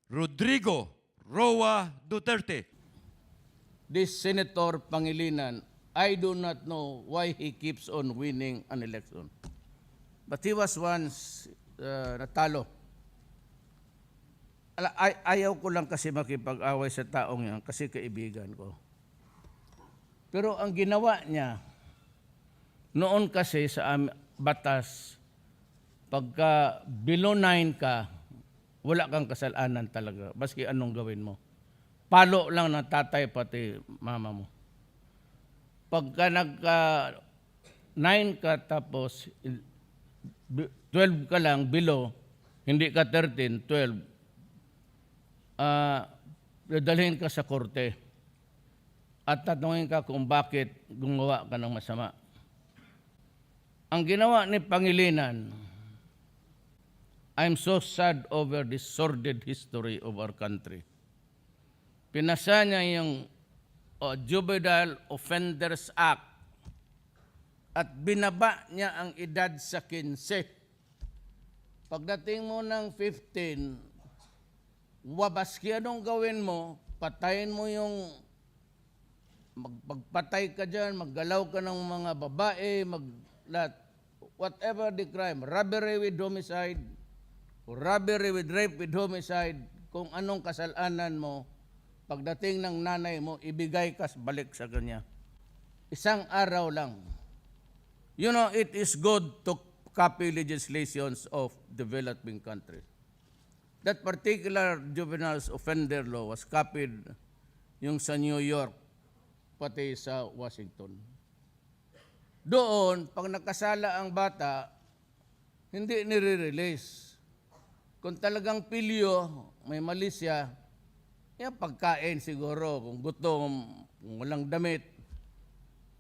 Rodrigo Roa Duterte. This Senator Pangilinan, I do not know why he keeps on winning an election. But he was once natalo. Ayaw ko lang kasi makipag-away sa taong yan kasi kaibigan ko. Pero ang ginawa niya, noon kasi sa batas, pagka below 9 ka, wala kang kasalanan talaga, baski anong gawin mo. Palo lang ng tatay pati mama mo. Pagka nagka 9 ka tapos 12 ka lang below, hindi ka 13, 12, dadalhin ka sa korte at tatanungin ka kung bakit gumawa ka ng masama. Ang ginawa ni Pangilinan, I'm so sad over this sordid history of our country. Pinasa niya yung Juvenile Offenders Act at binaba niya ang edad sa 15. Pagdating mo ng 15, wabaski anong gawin mo, patayin mo yung, magpatay ka dyan, maggalaw ka ng mga babae, whatever the crime, robbery with homicide, robbery with rape with homicide, kung anong kasalanan mo, pagdating ng nanay mo, ibigay ka balik sa kanya. Isang araw lang. You know, it is good to copy legislations of developing countries. That particular juvenile offender law was copied yung sa New York, pati sa Washington. Doon, pag nakasala ang bata, hindi nire-release. Kung talagang pilyo, may mali siya, yung pagkain siguro, kung gutom, kung walang damit.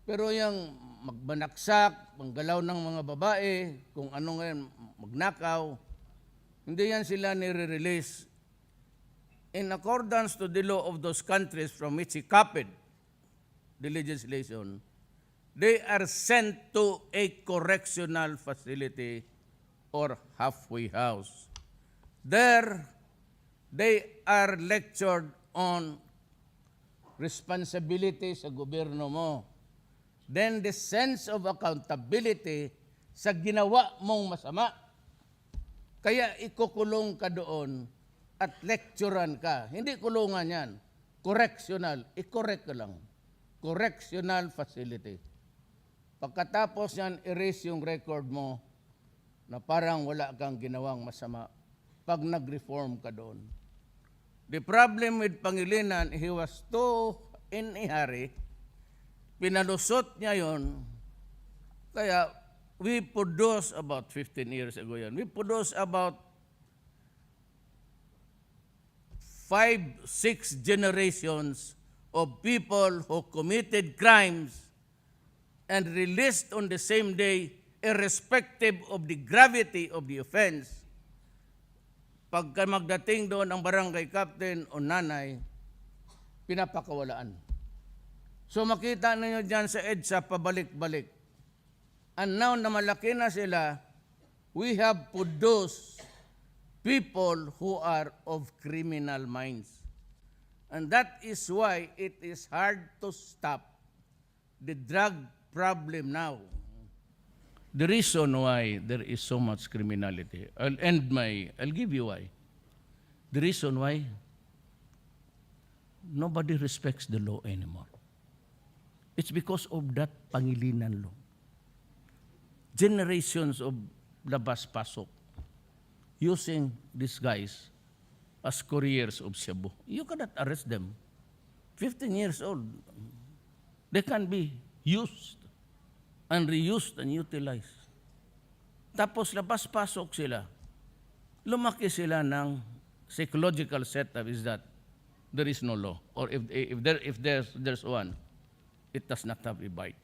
Pero yung magbanaksak, manggalaw ng mga babae, kung ano ngayon, magnakaw, hindi yan sila nire-release. In accordance to the law of those countries from which he copied the legislation, they are sent to a correctional facility or halfway house. There, they are lectured on responsibility sa gobyerno mo. Then the sense of accountability sa ginawa mong masama. Kaya ikukulong ka doon at lecturean ka. Hindi kulungan yan. Correctional. I-correct ka lang. Correctional facility. Pagkatapos yan, erase yung record mo na parang wala kang ginawang masama pag nag-reform ka doon. The problem with Pangilinan, he was too in a hurry. Pinalusot niya yon. Kaya we produced about 15 years ago yan. We produced about 5-6 generations of people who committed crimes and released on the same day, irrespective of the gravity of the offense. Pagka magdating doon ang barangay captain o nanay, pinapakawalaan. So makita ninyo dyan sa EDSA, pabalik-balik. And now na malaki na sila, we have produced people who are of criminal minds. And that is why it is hard to stop the drug problem now. The reason why there is so much criminality, I'll give you why. The reason why, nobody respects the law anymore. It's because of that Pangilinan law. Generations of labas-pasok using these guys as couriers of Cebu. You cannot arrest them. 15 years old. They can be used and reused and utilized. Tapos labas-pasok sila. Lumaki sila ng psychological setup is that there is no law. Or if there's one, it does not have a bite.